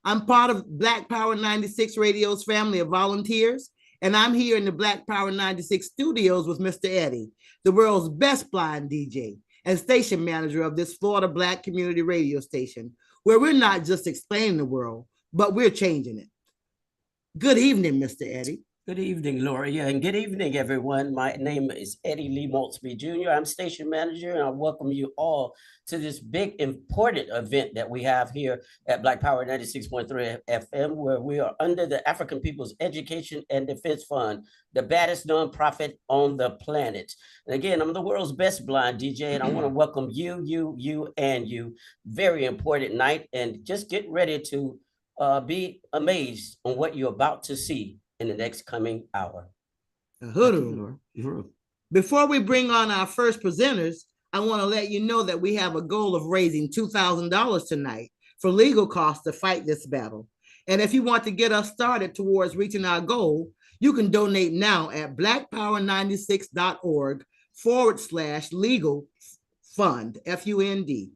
I'm part of Black Power 96 Radio's family of volunteers, and I'm here in the Black Power 96 studios with Mr. Eddie, the world's best blind DJ and station manager of this Florida Black community radio station, where we're not just explaining the world, but we're changing it. Good evening, Mr. Eddie. Good evening, Laura. Yeah, and good evening, everyone. My name is Eddie Lee Maltsby Jr. I'm station manager, and I welcome you all to this big, important event that we have here at Black Power 96.3 FM, where we are under the African People's Education and Defense Fund, the baddest nonprofit on the planet. And again, I'm the world's best blind DJ, and I want to welcome you, and you. Very important night, and just get ready to be amazed on what you're about to see in the next coming hour. Before we bring on our first presenters, I want to let you know that we have a goal of raising $2,000 tonight for legal costs to fight this battle. And if you want to get us started towards reaching our goal, you can donate now at blackpower96.org/legal fund, FUND,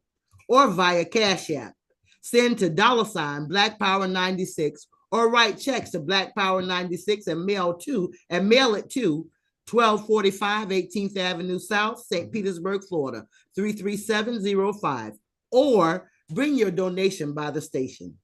or via Cash App. Send to $ Black Power 96 or write checks to Black Power 96 and mail it to 1245 18th Avenue South, St. Petersburg, Florida, 33705, or bring your donation by the station.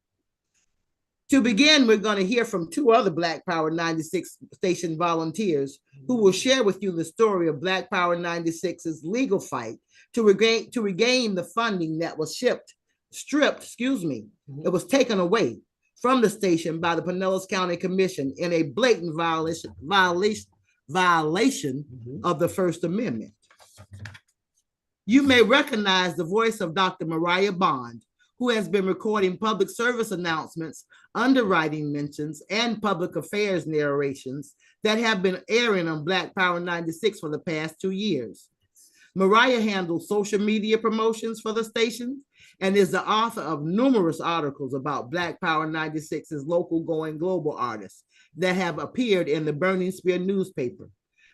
To begin, we're going to hear from two other Black Power 96 station volunteers who will share with you the story of Black Power 96's legal fight to regain the funding that was stripped, it was taken away from the station by the Pinellas County Commission in a blatant violation of the First Amendment. You may recognize the voice of Dr. Mariah Bond, who has been recording public service announcements, underwriting mentions, and public affairs narrations that have been airing on Black Power 96 for the past 2 years. Mariah handles social media promotions for the station and is the author of numerous articles about Black Power 96's local going global artists that have appeared in the Burning Spear newspaper.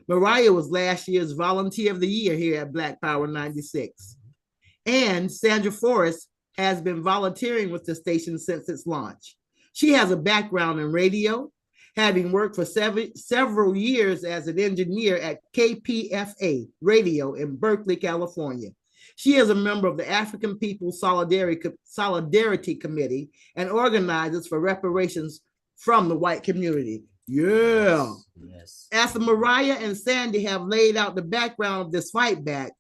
Mariah was last year's Volunteer of the Year here at Black Power 96. And Sandra Forrest has been volunteering with the station since its launch. She has a background in radio, having worked for several years as an engineer at KPFA Radio in Berkeley, California. She is a member of the African People's Solidarity Committee and organizes for reparations from the white community. Yeah. Yes. After Mariah and Sandy have laid out the background of this fight back,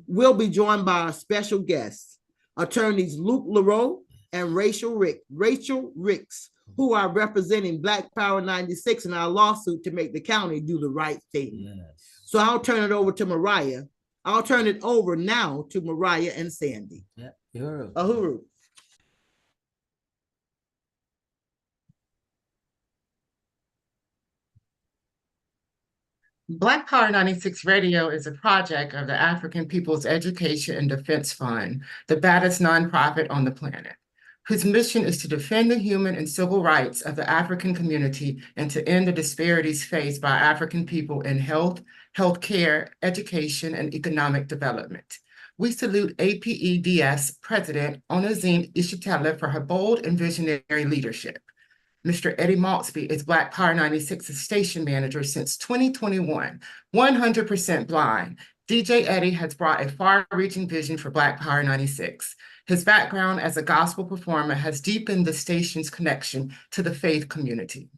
we'll be joined by our special guests, attorneys Luke LaRoe and Rachel Ricks, who are representing Black Power 96 in our lawsuit to make the county do the right thing. Yes. So I'll turn it over to Mariah. I'll turn it over now to Mariah and Sandy. Yeah. Uhuru. Black Power 96 Radio is a project of the African People's Education and Defense Fund, the baddest nonprofit on the planet, whose mission is to defend the human and civil rights of the African community and to end the disparities faced by African people in health, healthcare, education, and economic development. We salute APEDS President Onozine Ishitela for her bold and visionary leadership. Mr. Eddie Maltsby is Black Power 96's station manager since 2021, 100% blind. DJ Eddie has brought a far-reaching vision for Black Power 96. His background as a gospel performer has deepened the station's connection to the faith community.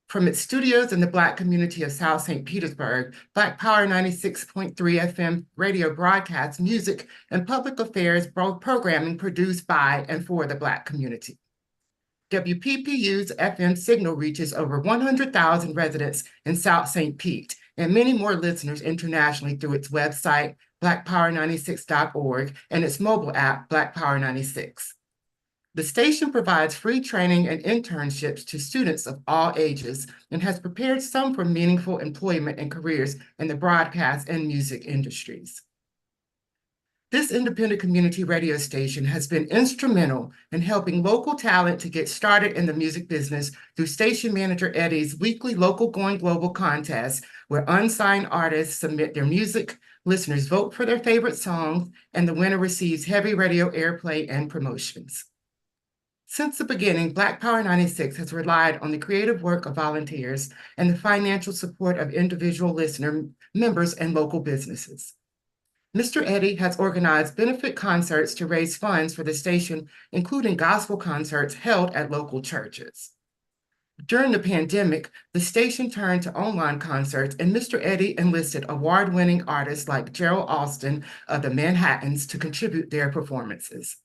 From its studios in the Black community of South St. Petersburg, Black Power 96.3 FM radio broadcasts music and public affairs programming produced by and for the Black community. WPPU's FM signal reaches over 100,000 residents in South St. Pete and many more listeners internationally through its website, blackpower96.org, and its mobile app, Black Power 96. The station provides free training and internships to students of all ages and has prepared some for meaningful employment and careers in the broadcast and music industries. This independent community radio station has been instrumental in helping local talent to get started in the music business through station manager Eddie's weekly Local Going Global contest, where unsigned artists submit their music, listeners vote for their favorite songs, and the winner receives heavy radio airplay and promotions. Since the beginning, Black Power 96 has relied on the creative work of volunteers and the financial support of individual listener members and local businesses. Mr. Eddie has organized benefit concerts to raise funds for the station, including gospel concerts held at local churches. During the pandemic, the station turned to online concerts, and Mr. Eddie enlisted award-winning artists like Gerald Alston of the Manhattans to contribute their performances.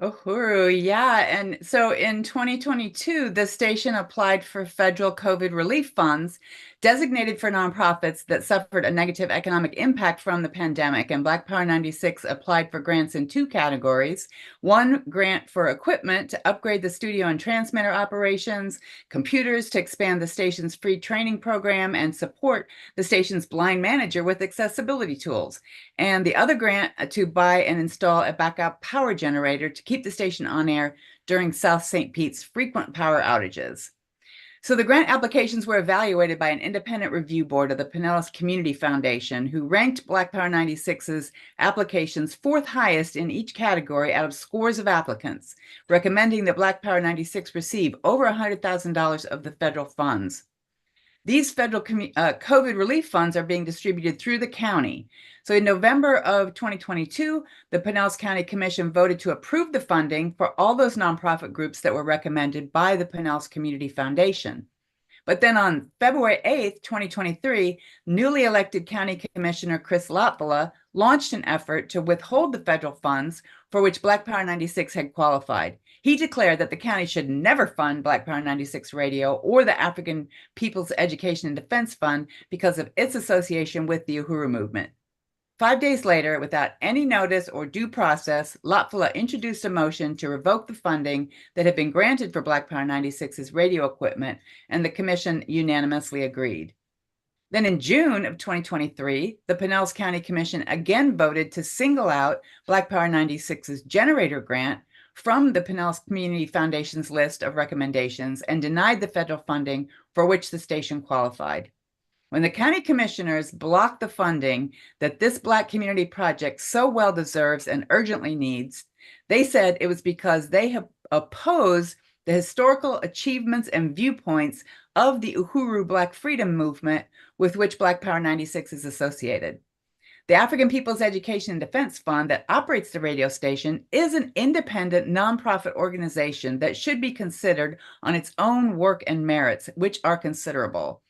Uhuru, yeah. And so in 2022, the station applied for federal COVID relief funds designated for nonprofits that suffered a negative economic impact from the pandemic. And Black Power 96 applied for grants in two categories. One grant for equipment to upgrade the studio and transmitter operations, computers to expand the station's free training program, and support the station's blind manager with accessibility tools. And the other grant to buy and install a backup power generator to keep the station on air during South St. Pete's frequent power outages. So the grant applications were evaluated by an independent review board of the Pinellas Community Foundation, who ranked Black Power 96's applications fourth highest in each category out of scores of applicants, recommending that Black Power 96 receive over $100,000 of the federal funds. These federal COVID relief funds are being distributed through the county. So in November of 2022, the Pinellas County Commission voted to approve the funding for all those nonprofit groups that were recommended by the Pinellas Community Foundation. But then on February 8th, 2023, newly elected County Commissioner Chris Lotvola launched an effort to withhold the federal funds for which Black Power 96 had qualified. He declared that the county should never fund Black Power 96 Radio or the African People's Education and Defense Fund because of its association with the Uhuru movement. 5 days later, without any notice or due process, Lotvola introduced a motion to revoke the funding that had been granted for Black Power 96's radio equipment, and the commission unanimously agreed. Then in June of 2023, the Pinellas County Commission again voted to single out Black Power 96's generator grant from the Pinellas Community Foundation's list of recommendations and denied the federal funding for which the station qualified. When the county commissioners blocked the funding that this Black community project so well deserves and urgently needs, they said it was because they have opposed the historical achievements and viewpoints of the Uhuru Black freedom movement with which Black Power 96 is associated. The African People's Education and Defense Fund that operates the radio station is an independent nonprofit organization that should be considered on its own work and merits, which are considerable.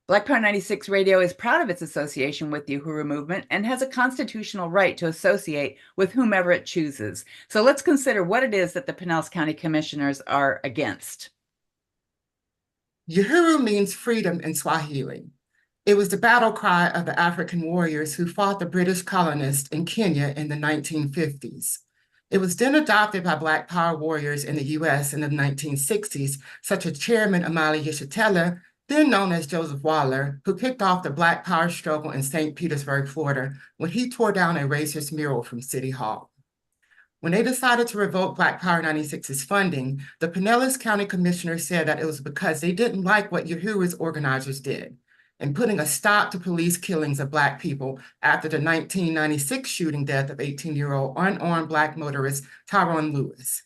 Black Power 96 Radio is proud of its association with the Uhuru movement and has a constitutional right to associate with whomever it chooses. So let's consider what it is that the Pinellas County Commissioners are against. Uhuru means freedom in Swahili. It was the battle cry of the African warriors who fought the British colonists in Kenya in the 1950s. It was then adopted by Black Power warriors in the US in the 1960s, such as Chairman Amali Yeshitela, then known as Joseph Waller, who kicked off the Black Power struggle in St. Petersburg, Florida, when he tore down a racist mural from City Hall. When they decided to revoke Black Power 96's funding, the Pinellas County Commissioners said that it was because they didn't like what Uhuru's organizers did in putting a stop to police killings of Black people after the 1996 shooting death of 18-year-old unarmed Black motorist Tyrone Lewis.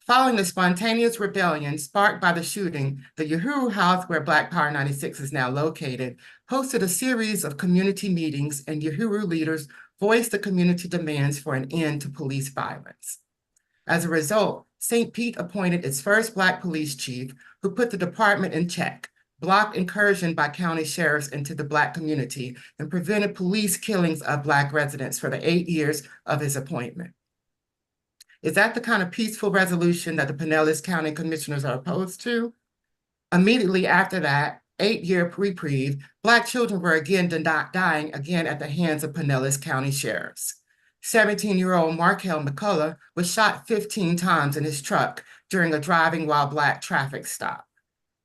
Following the spontaneous rebellion sparked by the shooting, the Uhuru House, where Black Power 96 is now located, hosted a series of community meetings, and Uhuru leaders voiced the community demands for an end to police violence. As a result, St. Pete appointed its first Black police chief, who put the department in check, blocked incursion by county sheriffs into the Black community, and prevented police killings of Black residents for the 8 years of his appointment. Is that the kind of peaceful resolution that the Pinellas County Commissioners are opposed to? Immediately after that 8-year reprieve, Black children were again dying again at the hands of Pinellas County sheriffs. 17-year-old Markel McCullough was shot 15 times in his truck during a driving while Black traffic stop.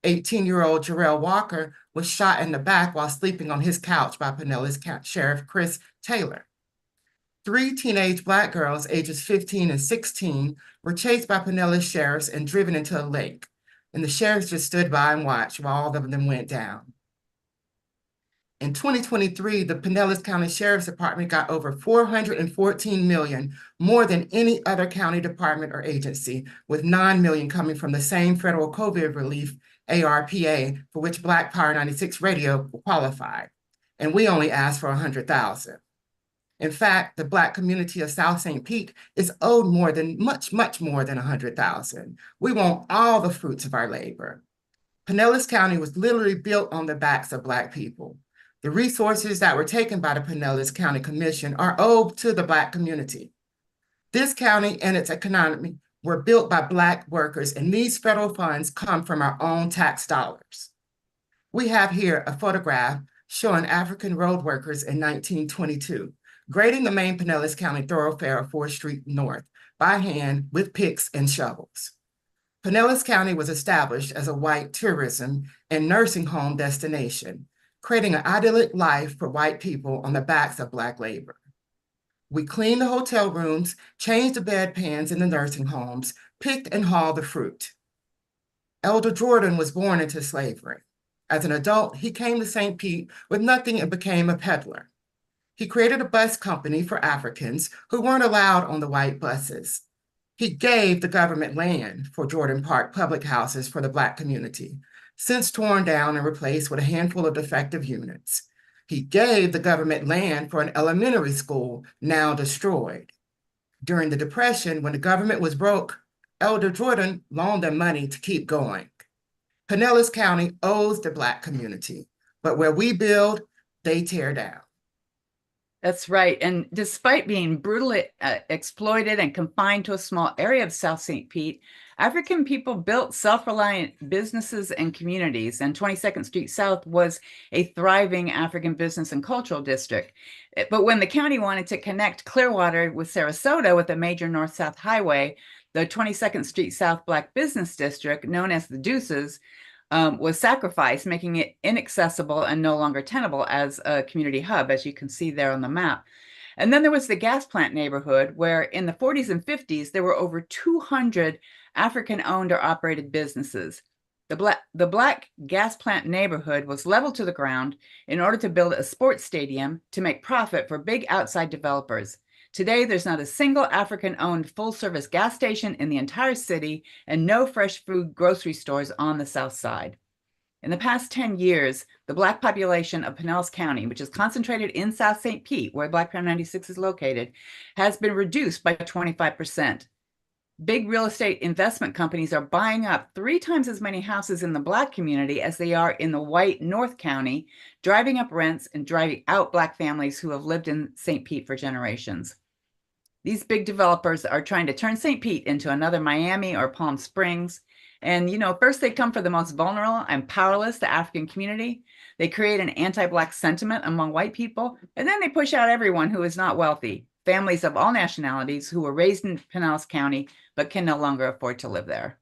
18-year-old Jarrell Walker was shot in the back while sleeping on his couch by Pinellas Sheriff Chris Taylor. 3 teenage Black girls, ages 15 and 16, were chased by Pinellas sheriffs and driven into a lake, and the sheriffs just stood by and watched while all of them went down. In 2023, the Pinellas County Sheriff's Department got over $414 million, more than any other county department or agency, with $9 million coming from the same federal COVID relief, ARPA, for which Black Power 96 Radio qualified. And we only asked for $100,000. In fact, the Black community of South St. Pete is owed much more than $100,000. We want all the fruits of our labor. Pinellas County was literally built on the backs of Black people. The resources that were taken by the Pinellas County Commission are owed to the Black community. This county and its economy were built by Black workers, and these federal funds come from our own tax dollars. We have here a photograph showing African road workers in 1922, grading the main Pinellas County thoroughfare of 4th Street North by hand with picks and shovels. Pinellas County was established as a white tourism and nursing home destination, creating an idyllic life for white people on the backs of Black labor. We cleaned the hotel rooms, changed the bedpans in the nursing homes, picked and hauled the fruit. Elder Jordan was born into slavery. As an adult, he came to St. Pete with nothing and became a peddler. He created a bus company for Africans who weren't allowed on the white buses. He gave the government land for Jordan Park public houses for the Black community, since torn down and replaced with a handful of defective units. He gave the government land for an elementary school, now destroyed. During the Depression, when the government was broke, Elder Jordan loaned them money to keep going. Pinellas County owes the Black community, but where we build, they tear down. That's right. And despite being brutally exploited and confined to a small area of South St. Pete, African people built self-reliant businesses and communities, and 22nd Street South was a thriving African business and cultural district. But when the county wanted to connect Clearwater with Sarasota with a major north-south highway, the 22nd Street South Black Business District, known as the Deuces, was sacrificed, making it inaccessible and no longer tenable as a community hub, as you can see there on the map. And then there was the gas plant neighborhood, where in the 40s and 50s, there were over 200 African-owned or operated businesses. The Black gas plant neighborhood was leveled to the ground in order to build a sports stadium to make profit for big outside developers. Today, there's not a single African-owned full-service gas station in the entire city and no fresh food grocery stores on the south side. In the past 10 years, the Black population of Pinellas County, which is concentrated in South St. Pete, where Black Power 96 is located, has been reduced by 25%. Big real estate investment companies are buying up 3 times as many houses in the Black community as they are in the white North County, driving up rents and driving out Black families who have lived in St. Pete for generations. These big developers are trying to turn St. Pete into another Miami or Palm Springs. And, first they come for the most vulnerable and powerless, the African community. They create an anti-Black sentiment among white people, and then they push out everyone who is not wealthy, families of all nationalities who were raised in Pinellas County but can no longer afford to live there.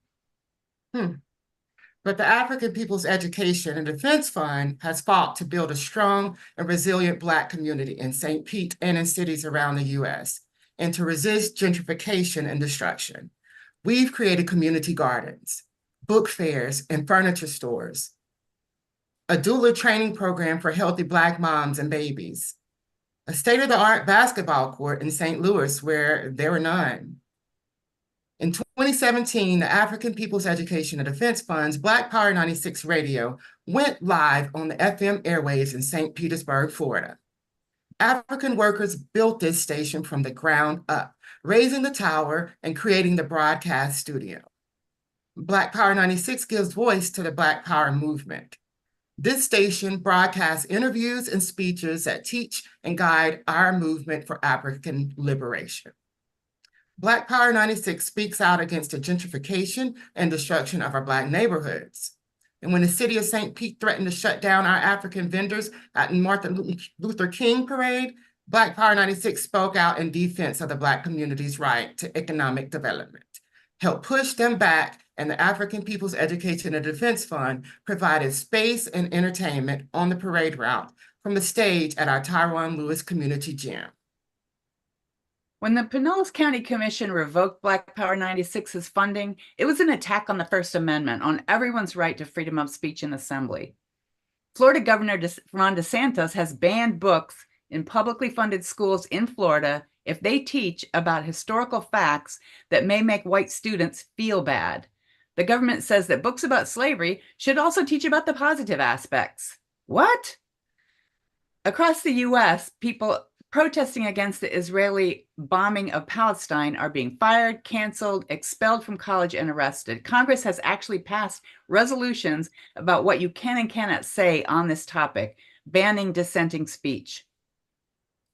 But the African People's Education and Defense Fund has fought to build a strong and resilient Black community in St. Pete and in cities around the U.S., and to resist gentrification and destruction. We've created community gardens, book fairs, and furniture stores, a doula training program for healthy Black moms and babies, a state-of-the-art basketball court in St. Louis where there were none. In 2017, the African People's Education and Defense Fund's Black Power 96 Radio went live on the FM airwaves in St. Petersburg, Florida. African workers built this station from the ground up, raising the tower and creating the broadcast studio. Black Power 96 gives voice to the Black Power movement. This station broadcasts interviews and speeches that teach and guide our movement for African liberation. Black Power 96 speaks out against the gentrification and destruction of our Black neighborhoods. And when the city of St. Pete threatened to shut down our African vendors at Martin Luther King Parade, Black Power 96 spoke out in defense of the Black community's right to economic development, helped push them back, and the African People's Education and Defense Fund provided space and entertainment on the parade route from the stage at our Tyrone Lewis Community Gym. When the Pinellas County Commission revoked Black Power 96's funding, it was an attack on the First Amendment, on everyone's right to freedom of speech and assembly. Florida Governor Ron DeSantis has banned books in publicly funded schools in Florida if they teach about historical facts that may make white students feel bad. The government says that books about slavery should also teach about the positive aspects. What? Across the US, people protesting against the Israeli bombing of Palestine are being fired, canceled, expelled from college, and arrested. Congress has actually passed resolutions about what you can and cannot say on this topic, banning dissenting speech.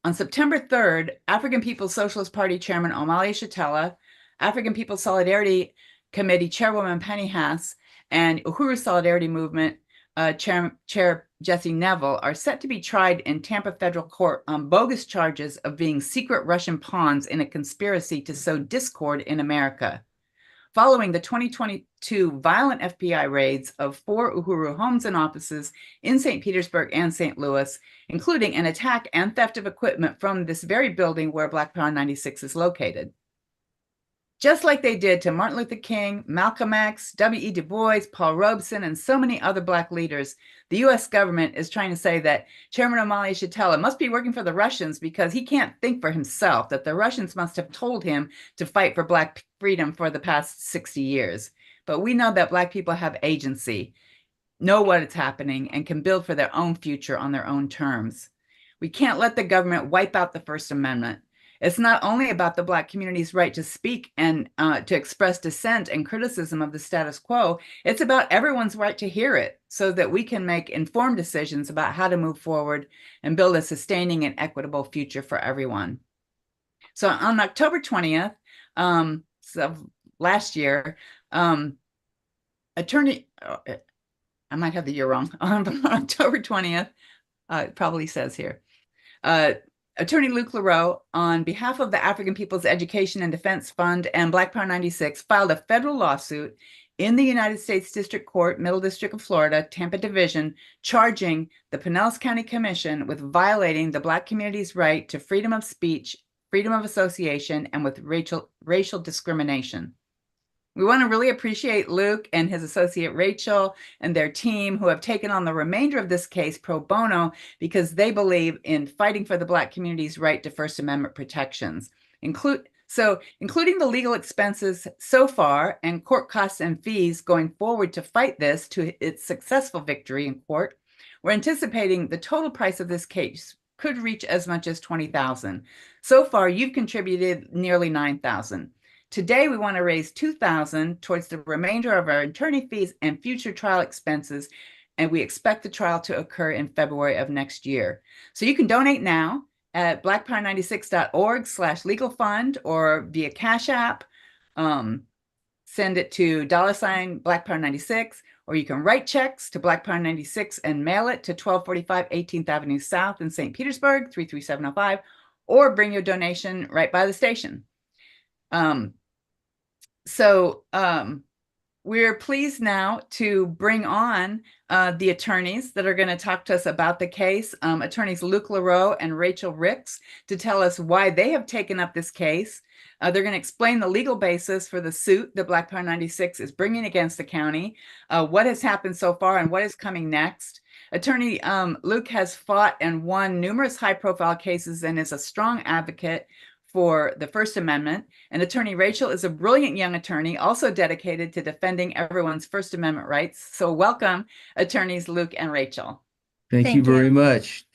On September 3rd, African People's Socialist Party Chairman Omali Yeshitela, African People's Solidarity Committee Chairwoman Penny Haas, and Uhuru Solidarity Movement Chair Jesse Neville are set to be tried in Tampa federal court on bogus charges of being secret Russian pawns in a conspiracy to sow discord in America. Following the 2022 violent FBI raids of 4 Uhuru homes and offices in St. Petersburg and St. Louis, including an attack and theft of equipment from this very building where Black Power 96 is located. Just like they did to Martin Luther King, Malcolm X, W.E. Du Bois, Paul Robeson, and so many other Black leaders, the U.S. government is trying to say that Chairman Omali Yeshitela must be working for the Russians because he can't think for himself, that the Russians must have told him to fight for Black freedom for the past 60 years. But we know that Black people have agency, know what is happening, and can build for their own future on their own terms. We can't let the government wipe out the First Amendment. It's not only about the Black community's right to speak and to express dissent and criticism of the status quo. It's about everyone's right to hear it so that we can make informed decisions about how to move forward and build a sustaining and equitable future for everyone. So on October 20th, so last year, attorney, I might have the year wrong, on October 20th, it probably says here, Attorney Luke LaRoe, on behalf of the African People's Education and Defense Fund and Black Power 96, filed a federal lawsuit in the United States District Court, Middle District of Florida, Tampa Division, charging the Pinellas County Commission with violating the Black community's right to freedom of speech, freedom of association, and with racial discrimination. We want to really appreciate Luke and his associate Rachel and their team who have taken on the remainder of this case pro bono because they believe in fighting for the Black community's right to First Amendment protections, including the legal expenses so far and court costs and fees going forward to fight this to its successful victory in court. We're anticipating the total price of this case could reach as much as $20,000. So far, you've contributed nearly $9,000. Today, we want to raise $2,000 towards the remainder of our attorney fees and future trial expenses, and we expect the trial to occur in February of next year. So you can donate now at blackpower96.org/legal fund or via Cash App. Send it to $Black Power 96, or you can write checks to Black Power 96 and mail it to 1245 18th Avenue South in St. Petersburg, 33705, or bring your donation right by the station. We're pleased now to bring on the attorneys that are going to talk to us about the case, attorneys Luke LaRoe and Rachel Ricks, to tell us why they have taken up this case. They're going to explain the legal basis for the suit that Black Power 96 is bringing against the county, what has happened so far and what is coming next. Attorney Luke has fought and won numerous high-profile cases and is a strong advocate for the First Amendment. And Attorney Rachel is a brilliant young attorney, also dedicated to defending everyone's First Amendment rights. So welcome, attorneys Luke and Rachel. Thank you very much.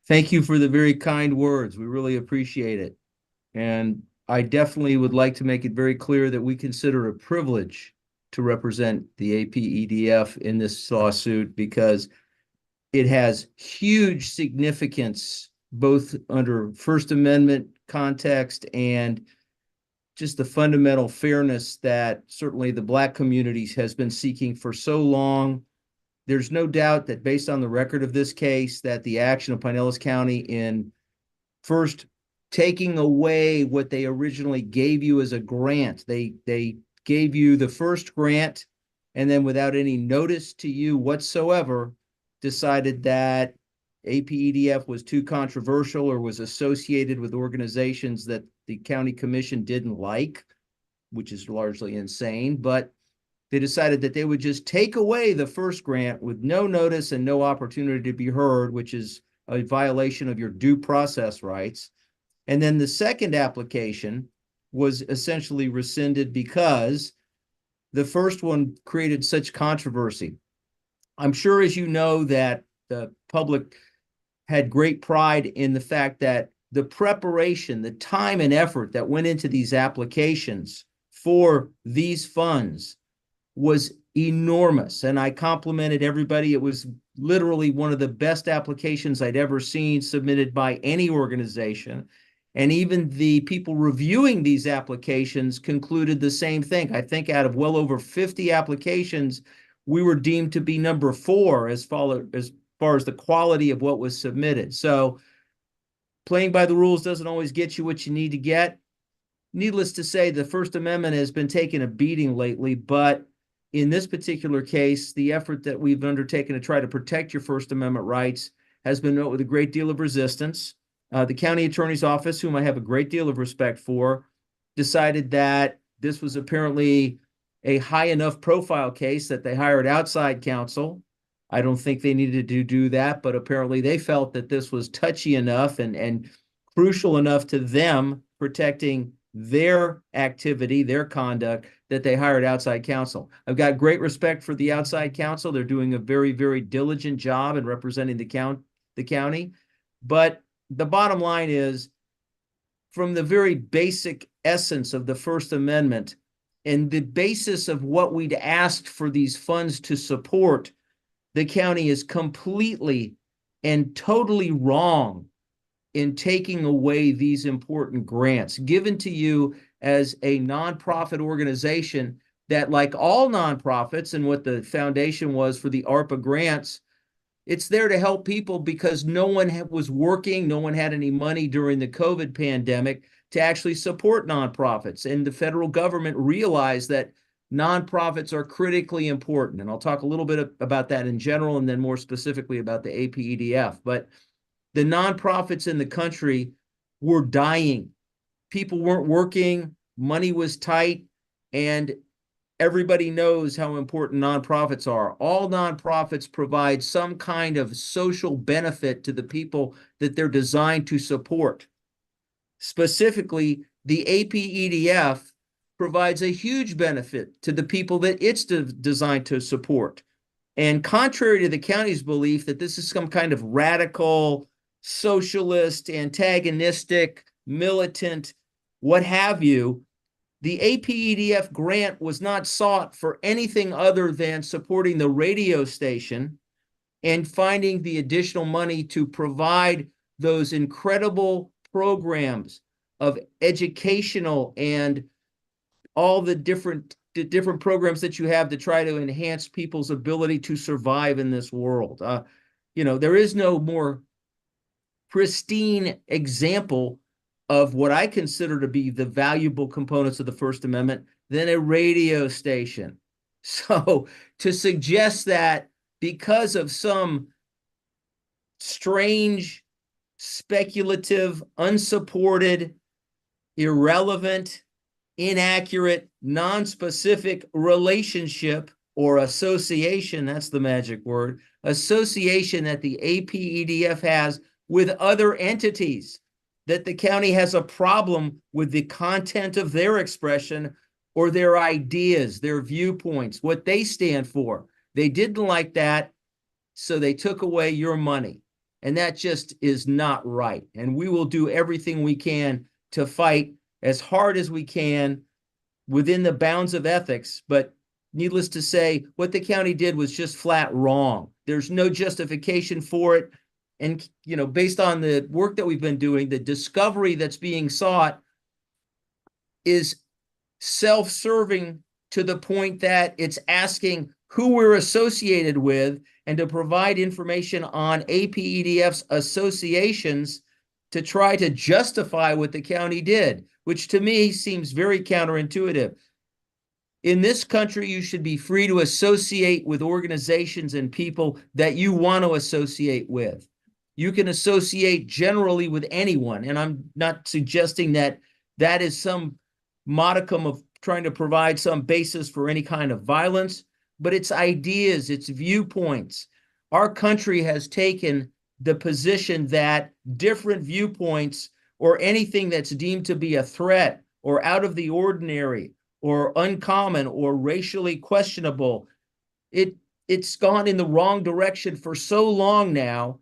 Thank you for the very kind words. We really appreciate it. And I definitely would like to make it very clear that we consider it a privilege to represent the APEDF in this lawsuit because it has huge significance both under First Amendment context and just the fundamental fairness that certainly the Black communities has been seeking for so long. There's no doubt that based on the record of this case, that the action of Pinellas County in first taking away what they originally gave you as a grant, they gave you the first grant and then without any notice to you whatsoever, decided that APEDF was too controversial or was associated with organizations that the county commission didn't like, which is largely insane. But they decided that they would just take away the first grant with no notice and no opportunity to be heard, which is a violation of your due process rights. And then the second application was essentially rescinded because the first one created such controversy. I'm sure, as you know, that the public had great pride in the fact that the preparation, the time and effort that went into these applications for these funds was enormous. And I complimented everybody. It was literally one of the best applications I'd ever seen submitted by any organization. And even the people reviewing these applications concluded the same thing. I think out of well over 50 applications, we were deemed to be number 4 as far as the quality of what was submitted. So playing by the rules doesn't always get you what you need to get. Needless to say, the First Amendment has been taking a beating lately, but in this particular case, the effort that we've undertaken to try to protect your First Amendment rights has been met with a great deal of resistance. The county attorney's office, whom I have a great deal of respect for, decided that this was apparently a high enough profile case that they hired outside counsel. I don't think they needed to do that, but apparently they felt that this was touchy enough and crucial enough to them protecting their activity, their conduct, that they hired outside counsel. I've got great respect for the outside counsel. They're doing a very, very diligent job in representing the county. But the bottom line is, from the very basic essence of the First Amendment and the basis of what we'd asked for these funds to support, the county is completely and totally wrong in taking away these important grants given to you as a nonprofit organization that, like all nonprofits and what the foundation was for the ARPA grants, it's there to help people because no one was working, no one had any money during the COVID pandemic to actually support nonprofits. And the federal government realized that nonprofits are critically important. And I'll talk a little bit about that in general and then more specifically about the APEDF. But the nonprofits in the country were dying. People weren't working, money was tight, and everybody knows how important nonprofits are. All nonprofits provide some kind of social benefit to the people that they're designed to support. Specifically, the APEDF provides a huge benefit to the people that it's designed to support. And contrary to the county's belief that this is some kind of radical, socialist, antagonistic, militant, what have you, the APEDF grant was not sought for anything other than supporting the radio station and finding the additional money to provide those incredible programs of educational and all the different programs that you have to try to enhance people's ability to survive in this world. There is no more pristine example of what I consider to be the valuable components of the First Amendment than a radio station. So to suggest that because of some strange, speculative, unsupported, irrelevant, inaccurate, non-specific relationship or association, that's the magic word, association that the APEDF has with other entities, that the county has a problem with the content of their expression or their ideas, their viewpoints, what they stand for. They didn't like that, so they took away your money. And that just is not right. And we will do everything we can to fight as hard as we can within the bounds of ethics. But needless to say, what the county did was just flat wrong. There's no justification for it. And, based on the work that we've been doing, the discovery that's being sought is self-serving to the point that it's asking who we're associated with and to provide information on APEDF's associations to try to justify what the county did, which to me seems very counterintuitive. In this country, you should be free to associate with organizations and people that you want to associate with. You can associate generally with anyone, and I'm not suggesting that that is some modicum of trying to provide some basis for any kind of violence, but it's ideas, it's viewpoints. Our country has taken the position that different viewpoints or anything that's deemed to be a threat or out of the ordinary or uncommon or racially questionable, it's gone in the wrong direction for so long now.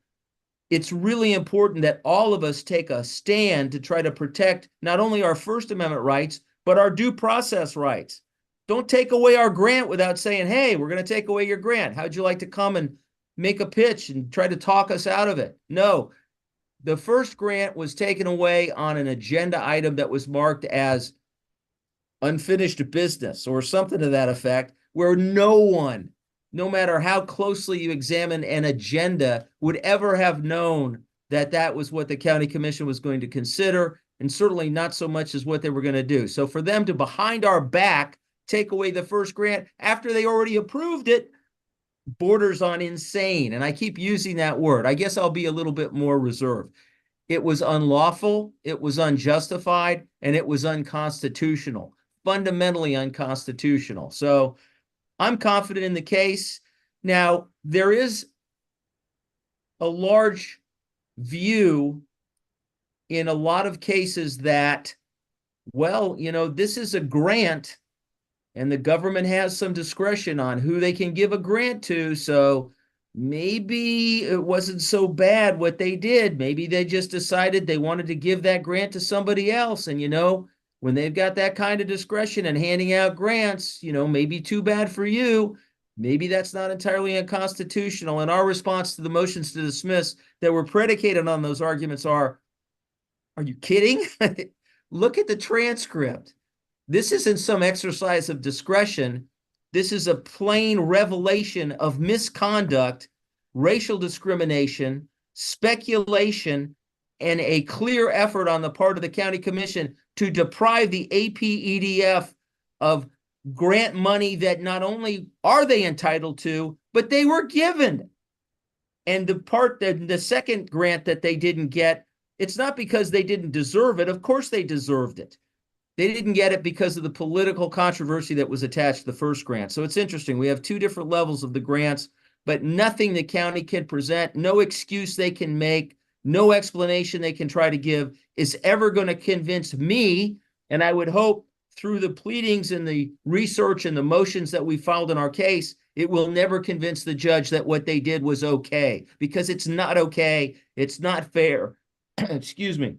It's really important that all of us take a stand to try to protect not only our First Amendment rights, but our due process rights. Don't take away our grant without saying, hey, we're going to take away your grant. How'd you like to come and make a pitch and try to talk us out of it? No, the first grant was taken away on an agenda item that was marked as unfinished business or something to that effect, where no one, no matter how closely you examine an agenda, would ever have known that that was what the county commission was going to consider, and certainly not so much as what they were going to do. So for them to, behind our back, take away the first grant after they already approved it borders on insane. And I keep using that word. I guess I'll be a little bit more reserved. It was unlawful, it was unjustified, and it was unconstitutional, fundamentally unconstitutional. So I'm confident in the case. Now, there is a large view in a lot of cases that, well, you know, this is a grant and the government has some discretion on who they can give a grant to. So maybe it wasn't so bad what they did. Maybe they just decided they wanted to give that grant to somebody else. And, you know, when they've got that kind of discretion and handing out grants, you know, maybe too bad for you. Maybe that's not entirely unconstitutional. And our response to the motions to dismiss that were predicated on those arguments are you kidding? Look at the transcript. This isn't some exercise of discretion. This is a plain revelation of misconduct, racial discrimination, speculation, and a clear effort on the part of the county commission to deprive the APEDF of grant money that not only are they entitled to, but they were given. And the second grant that they didn't get, it's not because they didn't deserve it. Of course they deserved it. They didn't get it because of the political controversy that was attached to the first grant. So it's interesting. We have two different levels of the grants, but nothing the county can present, no excuse they can make, no explanation they can try to give is ever going to convince me. And I would hope through the pleadings and the research and the motions that we filed in our case, it will never convince the judge that what they did was okay, because it's not okay. It's not fair. Excuse me.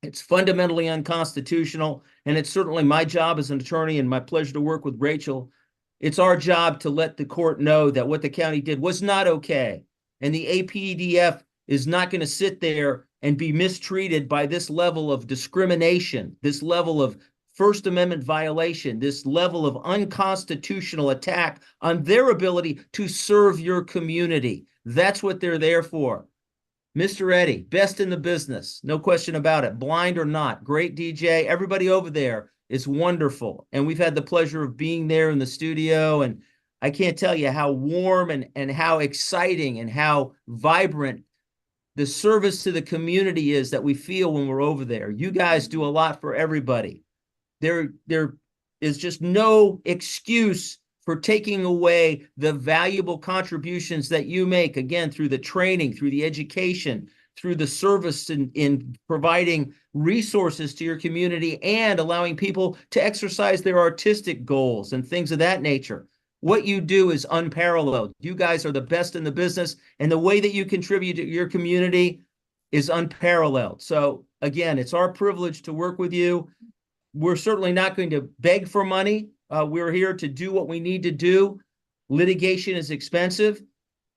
It's fundamentally unconstitutional, and it's certainly my job as an attorney and my pleasure to work with Rachel. It's our job to let the court know that what the county did was not okay, and the APEDF is not going to sit there and be mistreated by this level of discrimination, this level of First Amendment violation, this level of unconstitutional attack on their ability to serve your community. That's what they're there for. Mr. Eddie, best in the business, no question about it, blind or not, great DJ. Everybody over there is wonderful. And we've had the pleasure of being there in the studio. And I can't tell you how warm and how exciting and how vibrant the service to the community is that we feel when we're over there. You guys do a lot for everybody. There is just no excuse for taking away the valuable contributions that you make, again, through the training, through the education, through the service in providing resources to your community and allowing people to exercise their artistic goals and things of that nature. What you do is unparalleled. You guys are the best in the business, and the way that you contribute to your community is unparalleled. So again, it's our privilege to work with you. We're certainly not going to beg for money. We're here to do what we need to do. Litigation is expensive.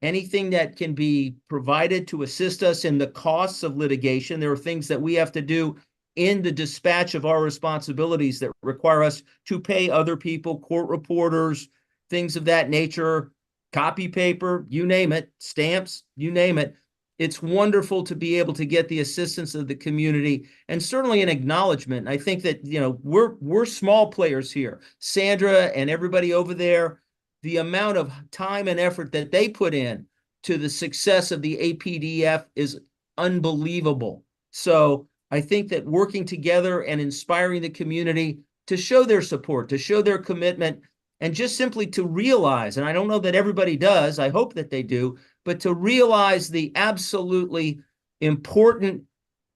Anything that can be provided to assist us in the costs of litigation, there are things that we have to do in the dispatch of our responsibilities that require us to pay other people, court reporters, things of that nature, copy paper, you name it, stamps, you name it. It's wonderful to be able to get the assistance of the community and certainly an acknowledgement. I think that, you know, we're small players here. Sandra and everybody over there, the amount of time and effort that they put in to the success of the APDF is unbelievable. So I think that working together and inspiring the community to show their support, to show their commitment, and just simply to realize, and I don't know that everybody does, I hope that they do, but to realize the absolutely important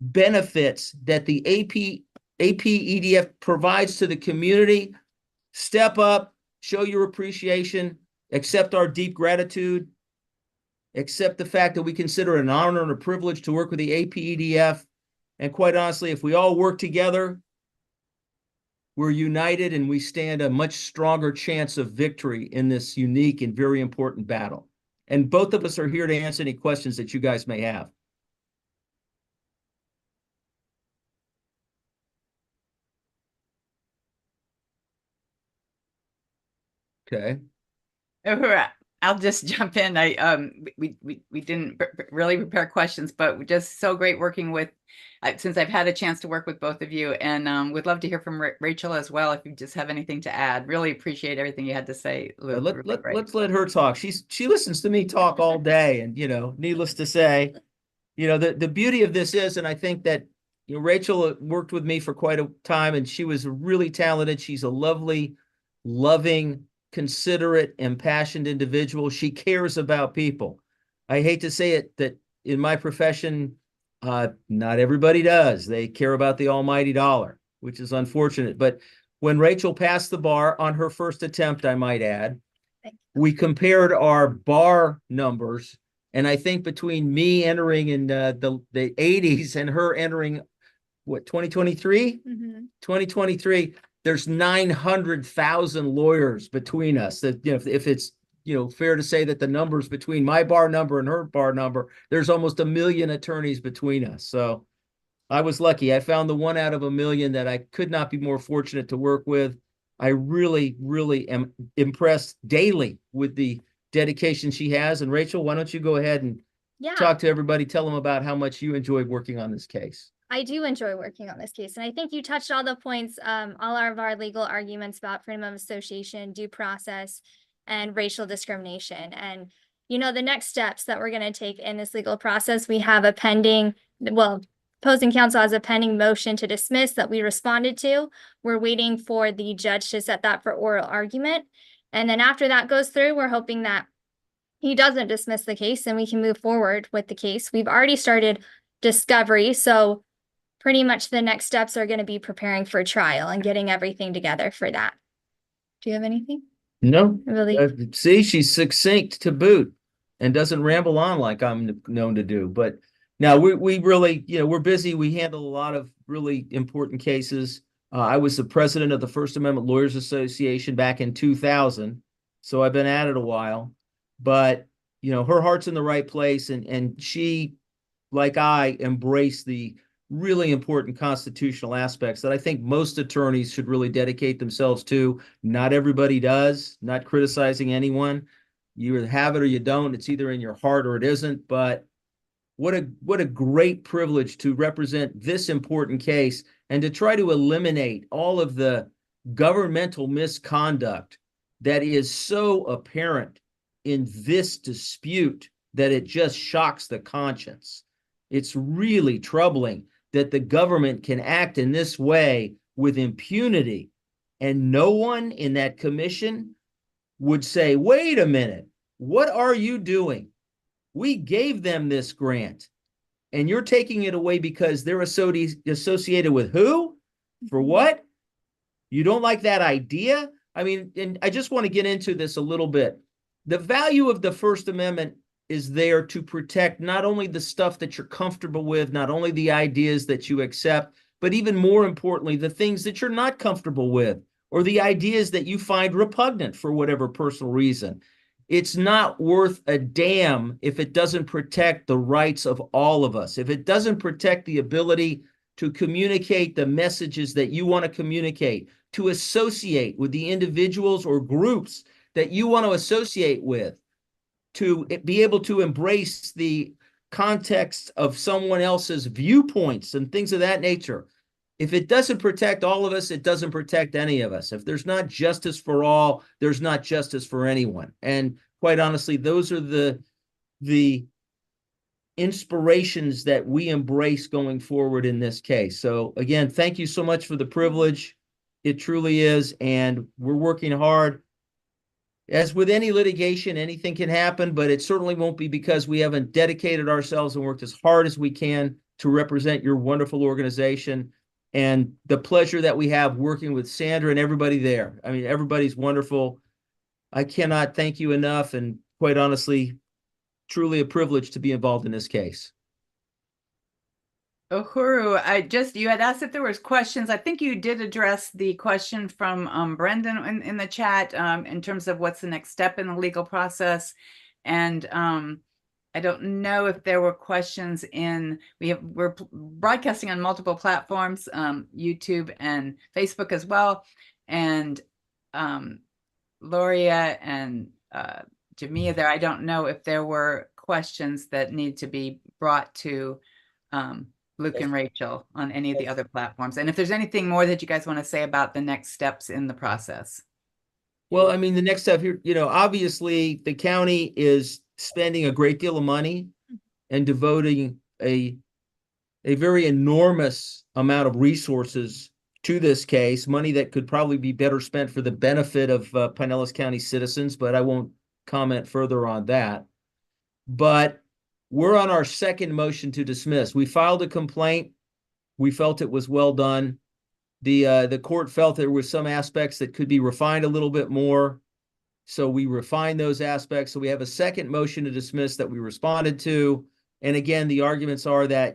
benefits that the APEDF provides to the community. Step up, show your appreciation, accept our deep gratitude, accept the fact that we consider it an honor and a privilege to work with the APEDF. And quite honestly, if we all work together, we're united and we stand a much stronger chance of victory in this unique and very important battle. And both of us are here to answer any questions that you guys may have. Okay. I'll just jump in. We didn't really prepare questions, but just so great working with, since I've had a chance to work with both of you, and would love to hear from Rachel as well if you just have anything to add. Really appreciate everything you had to say. Let's let her talk. She listens to me talk all day, and needless to say, the beauty of this is, and I think that Rachel worked with me for quite a time, and she was really talented. She's a lovely, loving, considerate, impassioned individual. She cares about people. I hate to say it, that in my profession, not everybody does. They care about the almighty dollar, which is unfortunate. But when Rachel passed the bar on her first attempt, I might add, we compared our bar numbers. And I think between me entering in the 80s and her entering, 2023? Mm-hmm. 2023, there's 900,000 lawyers between us. That if it's fair to say that the numbers between my bar number and her bar number, there's almost 1 million attorneys between us. So I was lucky. I found the 1 out of 1 million that I could not be more fortunate to work with. I really, really am impressed daily with the dedication she has. And Rachel, why don't you go ahead and talk to everybody, tell them about how much you enjoyed working on this case. I do enjoy working on this case. And I think you touched all the points, all of our legal arguments about freedom of association, due process, and racial discrimination. And, the next steps that we're going to take in this legal process, we have a pending, opposing counsel has a pending motion to dismiss that we responded to. We're waiting for the judge to set that for oral argument. And then after that goes through, we're hoping that he doesn't dismiss the case and we can move forward with the case. We've already started discovery. So pretty much the next steps are going to be preparing for trial and getting everything together for that. Do you have anything? No. Really? See, she's succinct to boot and doesn't ramble on like I'm known to do. But now we really, we're busy. We handle a lot of really important cases. I was the president of the First Amendment Lawyers Association back in 2000. So I've been at it a while. But, her heart's in the right place. And she, like I, embrace the really important constitutional aspects that I think most attorneys should really dedicate themselves to. Not everybody does, not criticizing anyone. You either have it or you don't. It's either in your heart or it isn't. But what a great privilege to represent this important case and to try to eliminate all of the governmental misconduct that is so apparent in this dispute that it just shocks the conscience. It's really troubling that the government can act in this way with impunity, and no one in that commission would say, wait a minute, what are you doing? We gave them this grant, and you're taking it away because they're associated with who? For what? You don't like that idea? I mean, and I just want to get into this a little bit. The value of the First Amendment is there to protect not only the stuff that you're comfortable with, not only the ideas that you accept, but even more importantly, the things that you're not comfortable with, or the ideas that you find repugnant for whatever personal reason. It's not worth a damn if it doesn't protect the rights of all of us, if it doesn't protect the ability to communicate the messages that you want to communicate, to associate with the individuals or groups that you want to associate with, to be able to embrace the context of someone else's viewpoints and things of that nature. If it doesn't protect all of us, it doesn't protect any of us. If there's not justice for all, there's not justice for anyone. And quite honestly, those are the inspirations that we embrace going forward in this case. So again, thank you so much for the privilege. It truly is. And we're working hard. As with any litigation, anything can happen, but it certainly won't be because we haven't dedicated ourselves and worked as hard as we can to represent your wonderful organization and the pleasure that we have working with Sandra and everybody there. I mean, everybody's wonderful. I cannot thank you enough, and quite honestly, truly a privilege to be involved in this case. Uhuru, you had asked if there was questions. I think you did address the question from Brendan in the chat in terms of what's the next step in the legal process. And I don't know if there were questions we're broadcasting on multiple platforms, YouTube and Facebook as well. And Loria and Jamia there, I don't know if there were questions that need to be brought to Luke and Rachel on any of the other platforms. And if there's anything more that you guys want to say about the next steps in the process. Well, I mean, the next step here, obviously the county is spending a great deal of money and devoting a very enormous amount of resources to this case, money that could probably be better spent for the benefit of Pinellas County citizens, but I won't comment further on that. But we're on our second motion to dismiss. We filed a complaint. We felt it was well done. The court felt there were some aspects that could be refined a little bit more. So we refined those aspects. So we have a second motion to dismiss that we responded to. And again, the arguments are that,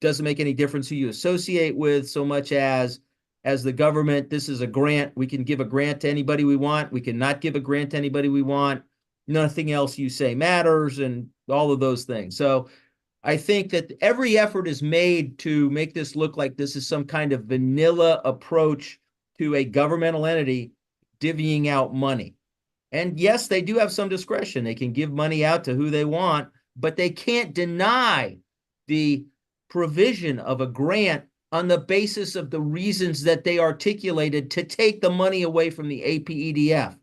doesn't make any difference who you associate with so much as the government, this is a grant. We can give a grant to anybody we want. We can not give a grant to anybody we want. Nothing else you say matters, and all of those things. So I think that every effort is made to make this look like this is some kind of vanilla approach to a governmental entity divvying out money. And yes, they do have some discretion. They can give money out to who they want, but they can't deny the provision of a grant on the basis of the reasons that they articulated to take the money away from the APEDF.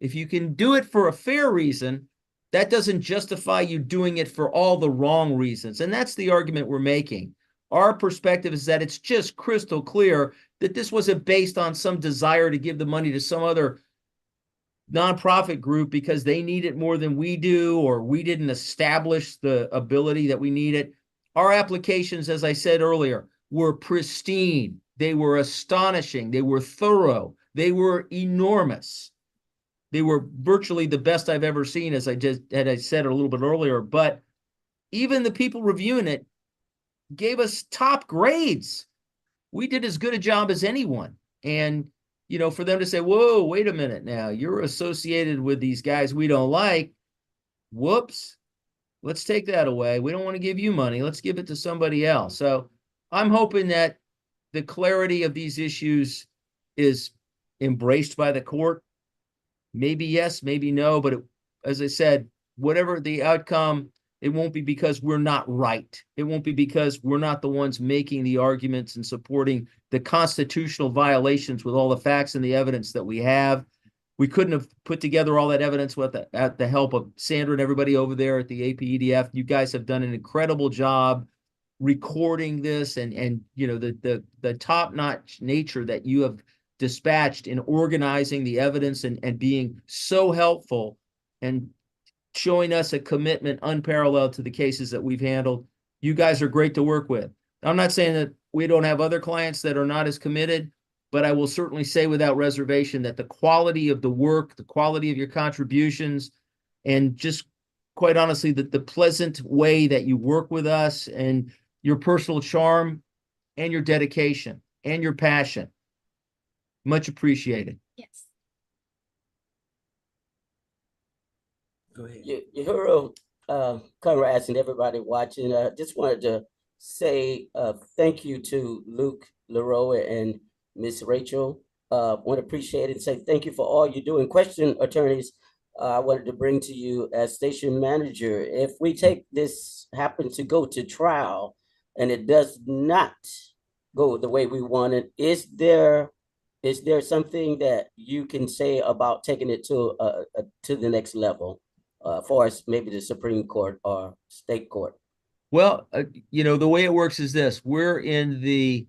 If you can do it for a fair reason, that doesn't justify you doing it for all the wrong reasons. And that's the argument we're making. Our perspective is that it's just crystal clear that this wasn't based on some desire to give the money to some other nonprofit group because they need it more than we do, or we didn't establish the ability that we need it. Our applications, as I said earlier, were pristine. They were astonishing. They were thorough. They were enormous. They were virtually the best I've ever seen, as I said a little bit earlier. But even the people reviewing it gave us top grades. We did as good a job as anyone. And, for them to say, whoa, wait a minute now, you're associated with these guys we don't like. Whoops. Let's take that away. We don't want to give you money. Let's give it to somebody else. So I'm hoping that the clarity of these issues is embraced by the court. Maybe yes, maybe no, but as I said, whatever the outcome, it won't be because we're not right. It won't be because we're not the ones making the arguments and supporting the constitutional violations with all the facts and the evidence that we have. We couldn't have put together all that evidence at the help of Sandra and everybody over there at the APEDF. You guys have done an incredible job recording this, and the top-notch nature that you have dispatched in organizing the evidence and being so helpful and showing us a commitment unparalleled to the cases that we've handled. You guys are great to work with. I'm not saying that we don't have other clients that are not as committed, but I will certainly say without reservation that the quality of the work, the quality of your contributions, and just quite honestly, the pleasant way that you work with us and your personal charm and your dedication and your passion, much appreciated. Yes. Go ahead. Uhuru, Conrad, and everybody watching, I just wanted to say thank you to Luke, Leroy, and Miss Rachel. Want to appreciate it and say thank you for all you do. And question, attorneys, I wanted to bring to you as station manager, if we take this, happen to go to trial, and it does not go the way we want it, is there something that you can say about taking it to the next level, for us, maybe the Supreme Court or state court? Well, the way it works is this: we're in the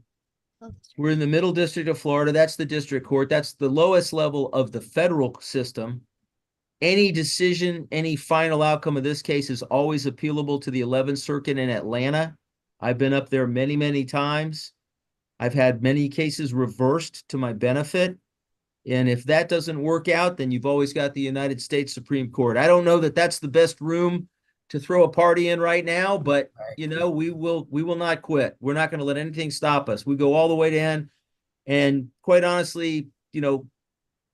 We're in the Middle District of Florida. That's the district court. That's the lowest level of the federal system. Any decision, any final outcome of this case is always appealable to the 11th Circuit in Atlanta. I've been up there many, many times. I've had many cases reversed to my benefit. And if that doesn't work out, then you've always got the United States Supreme Court. I don't know that that's the best room to throw a party in right now, but you know, we will not quit. We're not going to let anything stop us. We go all the way to end. And quite honestly, you know,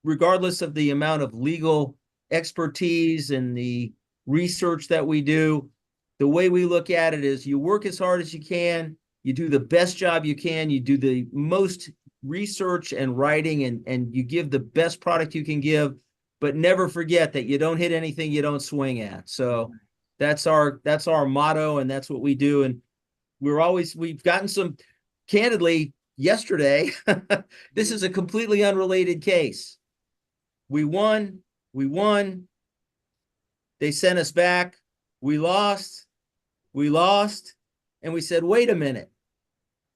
regardless of the amount of legal expertise and the research that we do, the way we look at it is you work as hard as you can, you do the best job you can, you do the most research and writing, and you give the best product you can give, but never forget that you don't hit anything you don't swing at. So that's our motto, and that's what we do. And we've gotten some, candidly, yesterday, this is a completely unrelated case. We won. They sent us back. We lost. And we said, wait a minute.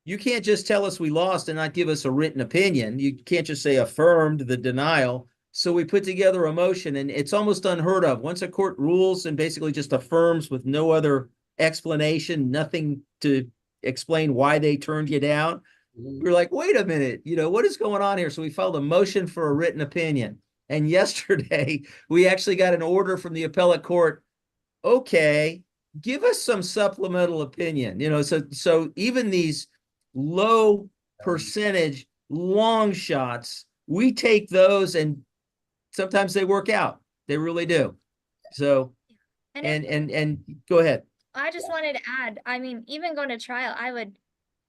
You can't just tell us we lost and not give us a written opinion. You can't just say affirmed the denial. So we put together a motion, and it's almost unheard of. Once a court rules and basically just affirms with no other explanation, nothing to explain why they turned you down, we're like, wait a minute, you know, what is going on here? So we filed a motion for a written opinion. And yesterday, we actually got an order from the appellate court. Okay, give us some supplemental opinion. You know, so even these low percentage long shots, we take those, and sometimes they work out. They really do. So, and go ahead. I just wanted to add, I mean, even going to trial,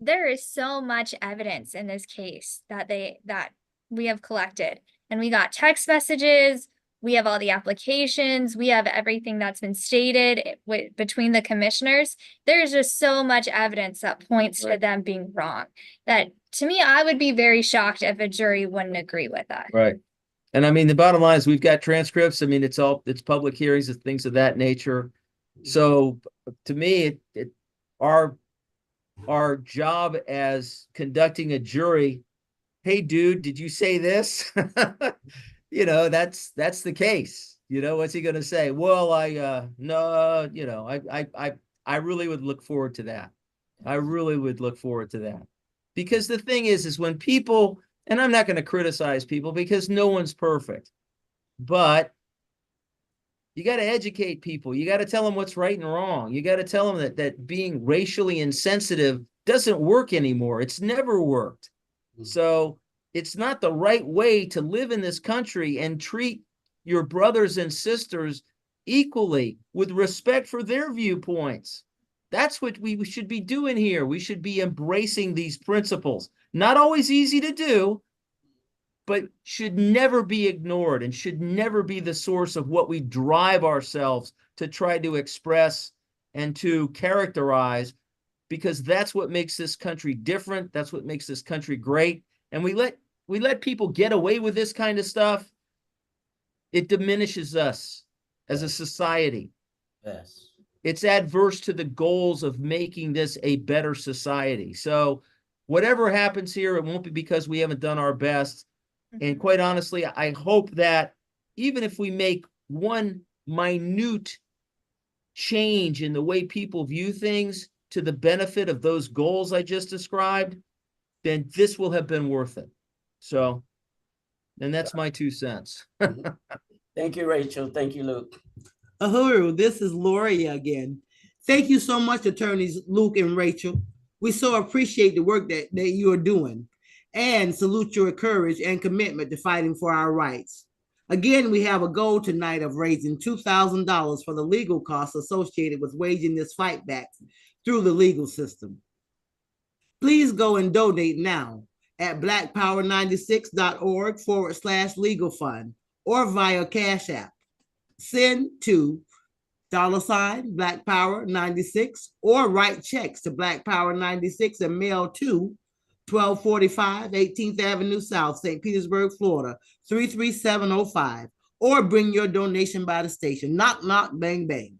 there is so much evidence in this case that we have collected, and we got text messages, we have all the applications, we have everything that's been stated between the commissioners. There's just so much evidence that points to them being wrong, that to me, I would be very shocked if a jury wouldn't agree with that. Right. And I mean, the bottom line is we've got transcripts. I mean, it's public hearings and things of that nature. So to me, our job as conducting a jury, hey, dude, did you say this? You know, that's the case. You know, what's he going to say? Well, no, you know, I really would look forward to that. I really would look forward to that. Because the thing is when people, and I'm not going to criticize people because no one's perfect, but you got to educate people. You got to tell them what's right and wrong. You got to tell them that being racially insensitive doesn't work anymore. It's never worked. So it's not the right way to live in this country and treat your brothers and sisters equally with respect for their viewpoints. That's what we should be doing here. We should be embracing these principles. Not always easy to do, but should never be ignored and should never be the source of what we drive ourselves to try to express and to characterize, because that's what makes this country different. That's what makes this country great. And we let people get away with this kind of stuff. It diminishes us as a society. Yes. It's adverse to the goals of making this a better society. So whatever happens here, it won't be because we haven't done our best. And quite honestly, I hope that even if we make one minute change in the way people view things to the benefit of those goals I just described, then this will have been worth it. So, and that's my 2 cents. Thank you, Rachel. Thank you, Luke. Uhuru, this is Lori again. Thank you so much, attorneys Luke and Rachel. We so appreciate the work that you are doing, and salute your courage and commitment to fighting for our rights. Again, we have a goal tonight of raising $2,000 for the legal costs associated with waging this fight back through the legal system. Please go and donate now at blackpower96.org/legal fund or via Cash App. Send to $Black Power 96 or write checks to Black Power 96 and mail to 1245 18th Avenue South, St. Petersburg, Florida, 33705, or bring your donation by the station. Knock, knock, bang, bang.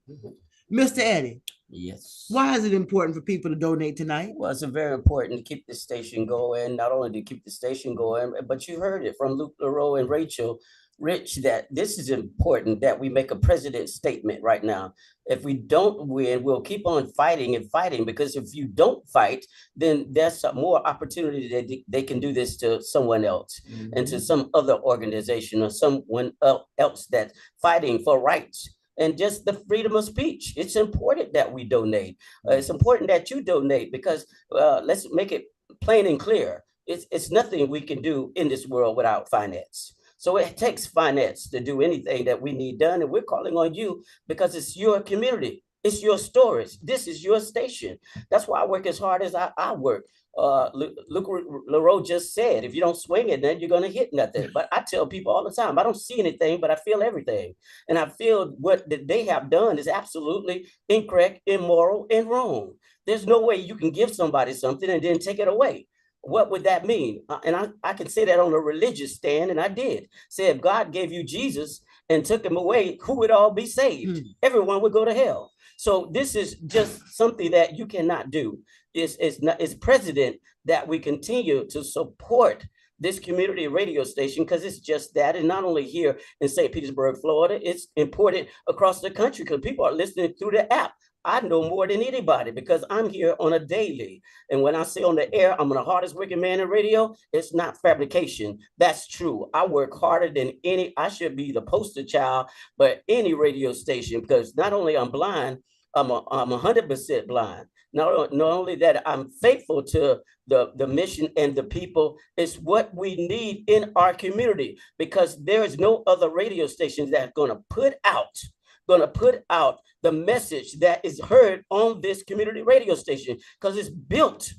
Mr. Eddie, Yes. Why is it important for people to donate tonight? Well, it's very important to keep the station going, not only to keep the station going, but you heard it from Luke LaRoe and Rachel Rich that this is important that we make a president statement right now. If we don't win, we'll keep on fighting and fighting, because if you don't fight, then there's more opportunity that they can do this to someone else and to some other organization or someone else that's fighting for rights. And just the freedom of speech. It's important that we donate. It's important that you donate, because let's make it plain and clear. It's nothing we can do in this world without finance. So it takes finance to do anything that we need done. And we're calling on you because it's your community. It's your stories. This is your station. That's why I work as hard as I work. Luke LaRoe just said, if you don't swing it, then you're going to hit nothing. But I tell people all the time, I don't see anything, but I feel everything. And I feel what they have done is absolutely incorrect, immoral, and wrong. There's no way you can give somebody something and then take it away. What would that mean? And I can say that on a religious stand, and I did. Say if God gave you Jesus and took him away, who would all be saved? Everyone would go to hell. So this is just something that you cannot do. It's president that we continue to support this community radio station, because it's just that. And not only here in St. Petersburg, Florida, it's important across the country because people are listening through the app. I know more than anybody because I'm here on a daily. And when I say on the air, I'm the hardest working man in radio, it's not fabrication. That's true. I work harder than any. I should be the poster child, but any radio station, because not only I'm blind, I'm 100% blind. Not only that, I'm faithful to the mission and the people. It's what we need in our community, because there is no other radio station that's going to put out the message that is heard on this community radio station, because it's built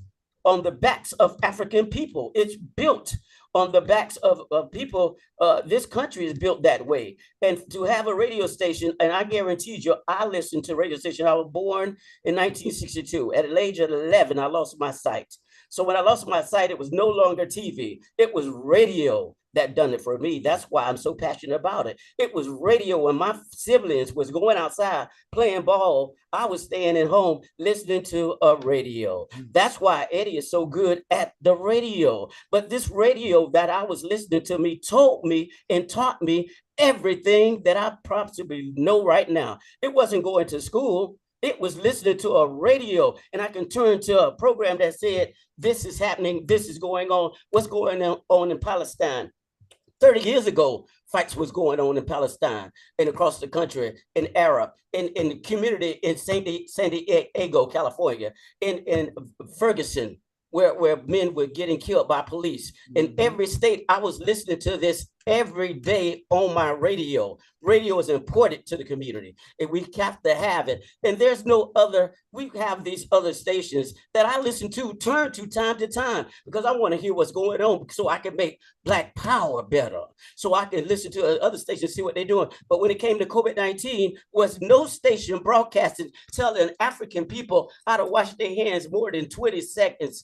on the backs of African people. It's built on the backs of people. This country is built that way. And to have a radio station, and I guarantee you, I listened to radio station. I was born in 1962. At the age of 11, I lost my sight. So when I lost my sight, it was no longer TV. It was radio that done it for me. That's why I'm so passionate about it. It was radio. When my siblings was going outside playing ball, I was staying at home listening to a radio. That's why Eddie is so good at the radio. But this radio that I was listening to me told me and taught me everything that I probably know right now. It wasn't going to school. It was listening to a radio, and I can turn to a program that said, this is happening, this is going on, what's going on in Palestine. 30 years ago, fights was going on in Palestine and across the country, in Arab, in the community in San Diego, California, in Ferguson, where men were getting killed by police. In every state, I was listening to this every day on my radio. Radio is important to the community, and we have to have it. And there's no other, we have these other stations that I listen to, turn to time, because I want to hear what's going on so I can make Black power better. So I can listen to other stations, see what they're doing. But when it came to COVID-19, was no station broadcasting, telling African people how to wash their hands more than 20 seconds,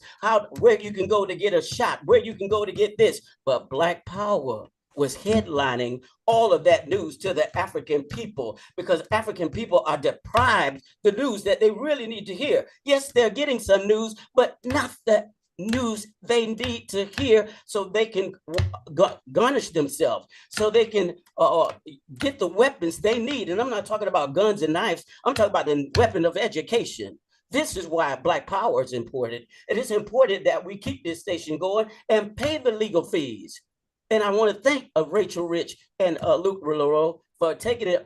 where you can go to get a shot, where you can go to get this. But Black power was headlining all of that news to the African people, because African people are deprived the news that they really need to hear. Yes, they're getting some news, but not the news they need to hear so they can garnish themselves, so they can get the weapons they need. And I'm not talking about guns and knives. I'm talking about the weapon of education. This is why Black power is important. It is important that we keep this station going and pay the legal fees. And I want to thank Rachel Rich and Luke LaRoe for taking it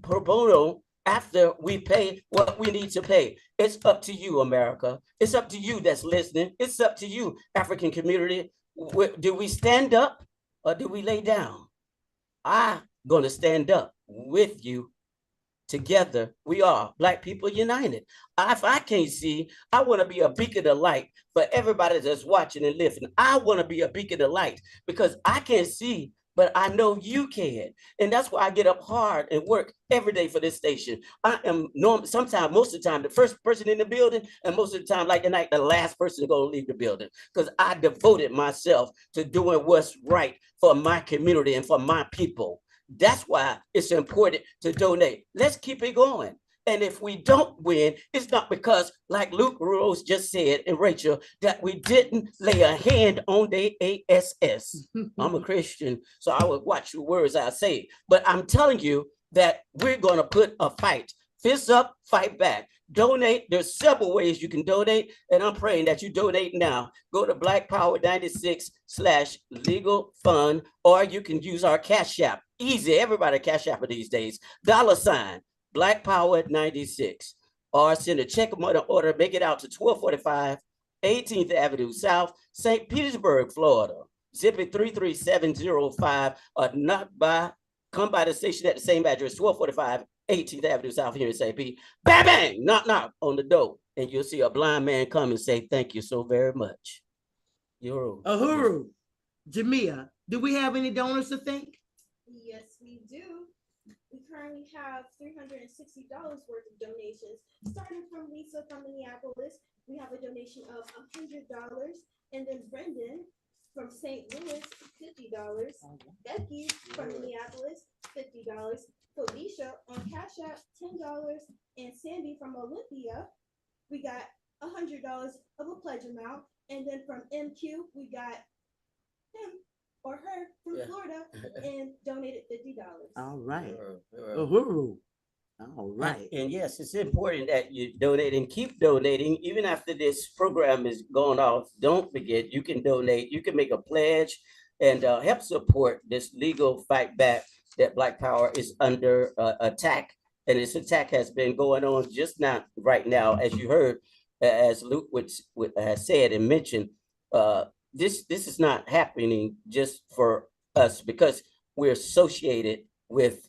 pro bono after we pay what we need to pay. It's up to you, America. It's up to you that's listening. It's up to you, African community. Do we stand up or do we lay down? I'm going to stand up with you. Together, we are Black people united. If I can't see, I want to be a beacon of light for everybody that's watching and listening. I want to be a beacon of light because I can't see, but I know you can. And that's why I get up hard and work every day for this station. I am sometimes, most of the time, the first person in the building, and most of the time, like tonight, the last person to go leave the building, because I devoted myself to doing what's right for my community and for my people. That's why it's important to donate. Let's keep it going. And if we don't win, it's not because, like Luke Rose just said, and Rachel, that we didn't lay a hand on the ASS. I'm a Christian, so I would watch the words I say. But I'm telling you that we're going to put a fight. Fist up, fight back. Donate. There's several ways you can donate, and I'm praying that you donate now. Go to Black Power 96/legal fund, or you can use our Cash App. Easy, everybody Cash App these days. $ Black Power 96, or send a check money order, make it out to 1245 18th Avenue South, St. Petersburg, Florida. Zip it 33705, or come by the station at the same address, 1245 18th Avenue South here in St. Pete. Bang, bang, knock, knock on the door, and you'll see a blind man come and say, thank you so very much. Uhuru. Jamia, do we have any donors to thank? Yes, we do. We currently have $360 worth of donations. Starting from Lisa from Minneapolis, we have a donation of $100. And then Brendan from St. Louis, $50. Becky from Minneapolis, $50. Felicia on Cash App, $10. And Sandy from Olympia, we got $100 of a pledge amount. And then from MQ, we got him or her from Florida and donated $50. All right. Uhuru. All right. And yes, it's important that you donate and keep donating. Even after this program is gone off, don't forget, you can donate. You can make a pledge and help support this legal fight back that Black Power is under attack. And this attack has been going on just not right now, as you heard, as Luke has said and mentioned. This is not happening just for us because we're associated with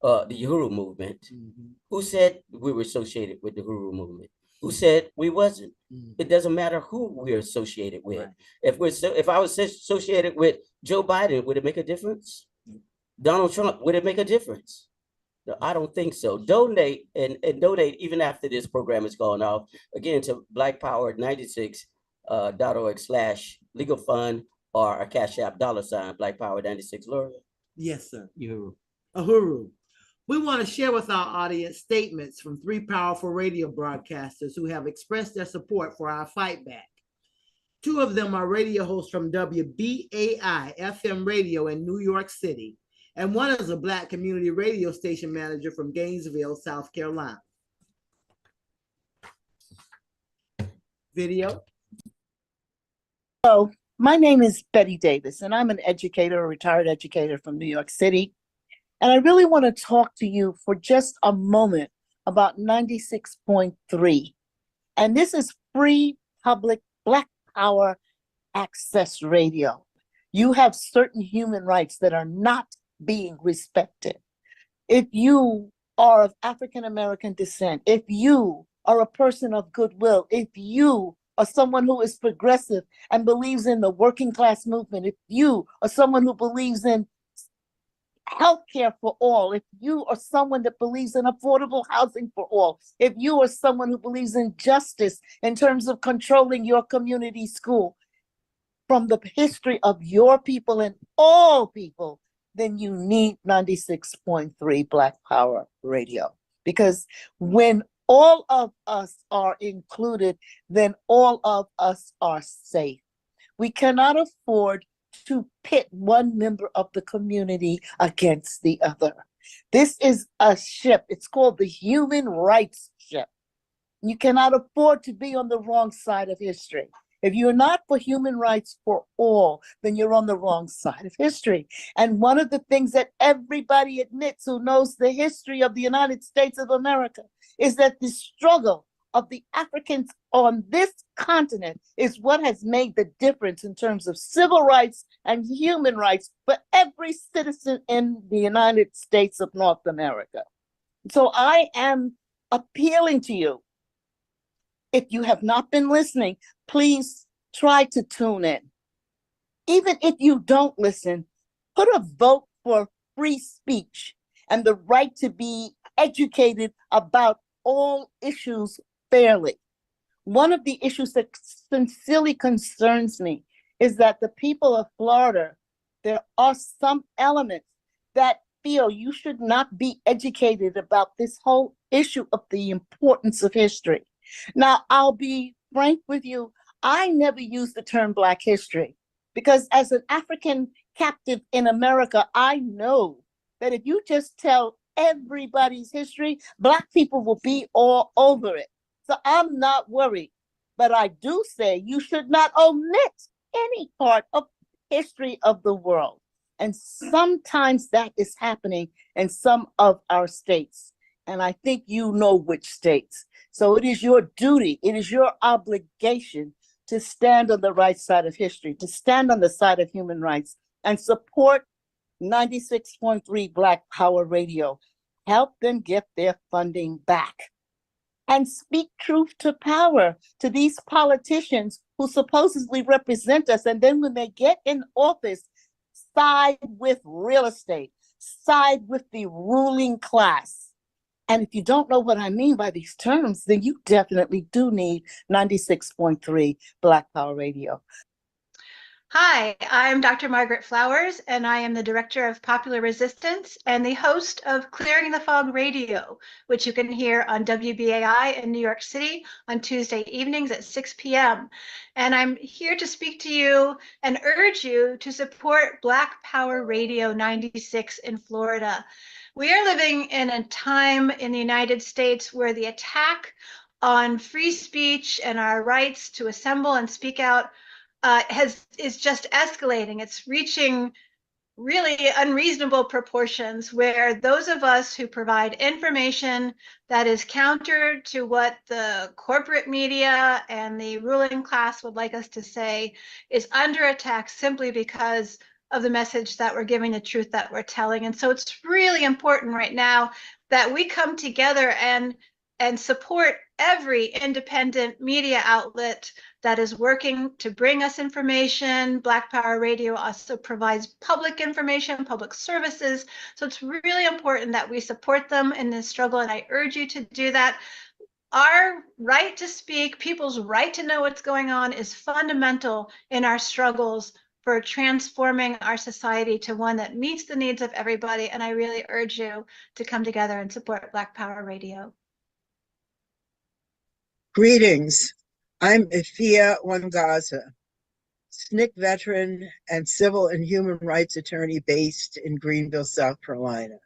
the Uhuru movement. Mm-hmm. Who said we were associated with the Uhuru movement? Who said we wasn't? Mm-hmm. It doesn't matter who we're associated with. Right. If I was associated with Joe Biden, would it make a difference? Donald Trump, would it make a difference? No, I don't think so. Donate and donate even after this program is gone off. Again, to Black Power 96.org/legal fund, or a Cash App $ Black Power 96. Laura? Yes, sir. Uhuru. Uhuru. We want to share with our audience statements from 3 powerful radio broadcasters who have expressed their support for our fight back. 2 of them are radio hosts from WBAI FM radio in New York City, and 1 is a Black community radio station manager from Gainesville, South Carolina. Video. Hello, my name is Betty Davis, and I'm an educator, a retired educator from New York City. And I really want to talk to you for just a moment about 96.3. And this is free public Black Power access radio. You have certain human rights that are not being respected. If you are of African American descent, if you are a person of goodwill, if you are someone who is progressive and believes in the working class movement, if you are someone who believes in healthcare for all, if you are someone that believes in affordable housing for all, if you are someone who believes in justice in terms of controlling your community school from the history of your people and all people, then you need 96.3 Black Power Radio. Because when all of us are included, then all of us are safe. We cannot afford to pit one member of the community against the other. This is a ship. It's called the human rights ship. You cannot afford to be on the wrong side of history. If you're not for human rights for all, then you're on the wrong side of history. And one of the things that everybody admits who knows the history of the United States of America is that the struggle of the Africans on this continent is what has made the difference in terms of civil rights and human rights for every citizen in the United States of North America. So I am appealing to you. If you have not been listening, please try to tune in. Even if you don't listen, put a vote for free speech and the right to be educated about all issues fairly. One of the issues that sincerely concerns me is that the people of Florida, there are some elements that feel you should not be educated about this whole issue of the importance of history. Now, I'll be frank with you, I never use the term Black history because as an African captive in America, I know that if you just tell everybody's history, Black people will be all over it. So I'm not worried, but I do say you should not omit any part of history of the world. And sometimes that is happening in some of our states. And I think you know which states. So it is your duty, it is your obligation to stand on the right side of history, to stand on the side of human rights and support 96.3 Black Power Radio. Help them get their funding back. And speak truth to power to these politicians who supposedly represent us. And then when they get in office, side with real estate, side with the ruling class. And if you don't know what I mean by these terms, then you definitely do need 96.3 Black Power Radio. Hi, I'm Dr. Margaret Flowers, and I am the Director of Popular Resistance and the host of Clearing the Fog Radio, which you can hear on WBAI in New York City on Tuesday evenings at 6 p.m. And I'm here to speak to you and urge you to support Black Power Radio 96 in Florida. We are living in a time in the United States where the attack on free speech and our rights to assemble and speak out is just escalating. It's reaching really unreasonable proportions where those of us who provide information that is counter to what the corporate media and the ruling class would like us to say is under attack simply because of the message that we're giving, the truth that we're telling. And so it's really important right now that we come together and support every independent media outlet that is working to bring us information. Black Power Radio also provides public information, public services. So it's really important that we support them in this struggle, and I urge you to do that. Our right to speak, people's right to know what's going on, is fundamental in our struggles for transforming our society to one that meets the needs of everybody. And I really urge you to come together and support Black Power Radio. Greetings. I'm Ifia Wangaza, SNCC veteran and civil and human rights attorney based in Greenville, South Carolina.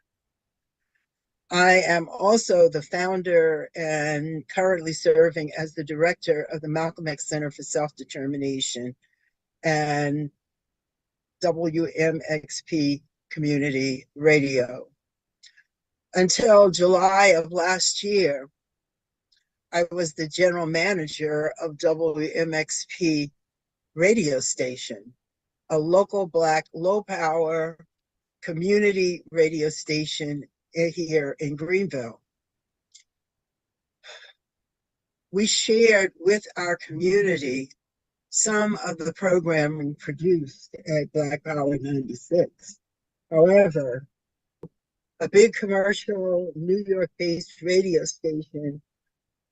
I am also the founder and currently serving as the director of the Malcolm X Center for Self-Determination and WMXP Community Radio. Until July of last year, I was the general manager of WMXP radio station, a local Black low-power community radio station here in Greenville. We shared with our community some of the programming produced at Black Power 96. However, a big commercial New York-based radio station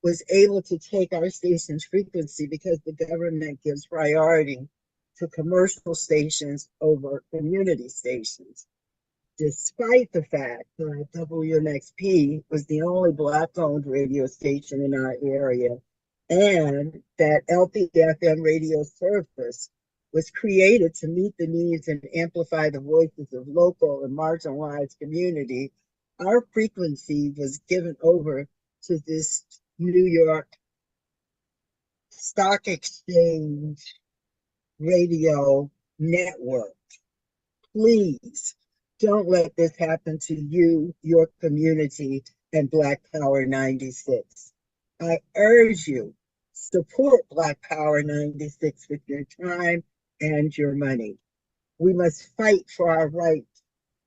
was able to take our station's frequency because the government gives priority to commercial stations over community stations, despite the fact that WMXP was the only Black-owned radio station in our area, and that LPFM radio service was created to meet the needs and amplify the voices of local and marginalized community. Our frequency was given over to this New York Stock Exchange radio network. Please don't let this happen to you, your community, and Black Power 96. I urge you, support Black Power 96 with your time and your money. We must fight for our right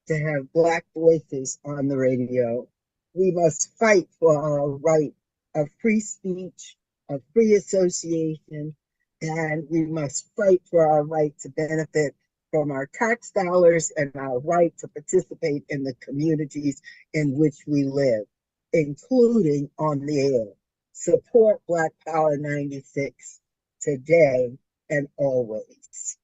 to have Black voices on the radio. We must fight for our right of free speech, of free association, and we must fight for our right to benefit from our tax dollars and our right to participate in the communities in which we live, including on the air. Support Black Power 96 today and always.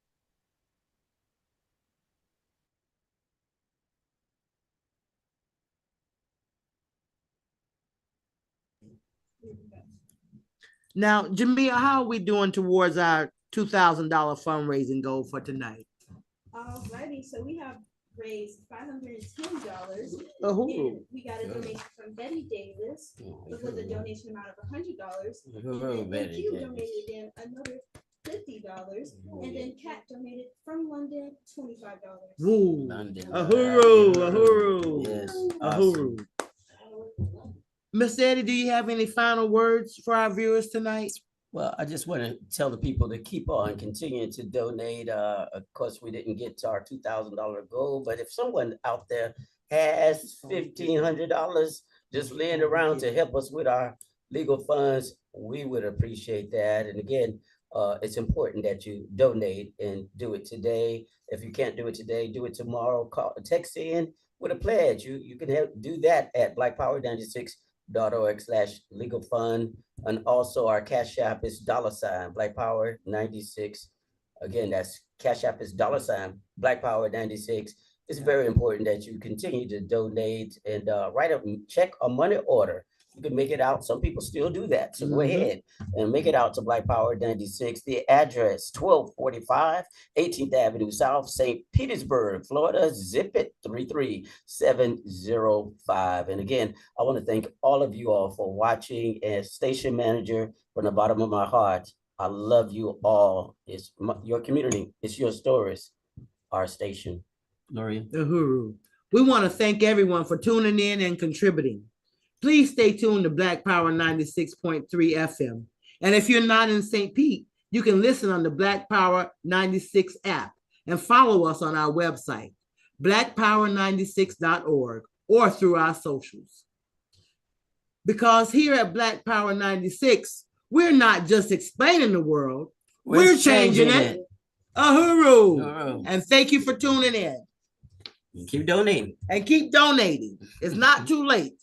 Now, Jamia, how are we doing towards our $2,000 fundraising goal for tonight? Alrighty, so we have raised $510. Oh, And we got a donation from Betty Davis with a donation amount of $100. And then Q donated in another $50. And then Kat donated from London $25. woo. London. Ahuru, ahuru. Yes, Ahuru. awesome. Miss Eddie, do you have any final words for our viewers tonight? Well, I just want to tell the people to keep on continuing to donate. Of course, we didn't get to our $2,000 goal, but if someone out there has $1,500 just laying around to help us with our legal funds, we would appreciate that. And again, it's important that you donate and do it today. If you can't do it today, do it tomorrow. Call, text in with a pledge. You can help do that at blackpower96.org/legal fund. And also our Cash App is $ Black Power 96. Again, that's Cash App is $ Black Power 96. It's very important that you continue to donate and write a check or money order. You can make it out. Some people still do that. So go ahead and make it out to Black Power 96. The address 1245 18th Avenue South, St. Petersburg, Florida. Zip it 33705. And again, I want to thank all of you all for watching. As station manager, from the bottom of my heart, I love you all. It's your community. It's your stories. Our station. Gloria. Uhuru. We want to thank everyone for tuning in and contributing. Please stay tuned to Black Power 96.3 FM. And if you're not in St. Pete, you can listen on the Black Power 96 app and follow us on our website, blackpower96.org, or through our socials. Because here at Black Power 96, we're not just explaining the world, we're changing it. Uhuru. Uhuru. And thank you for tuning in. Keep donating. And keep donating. It's not too late.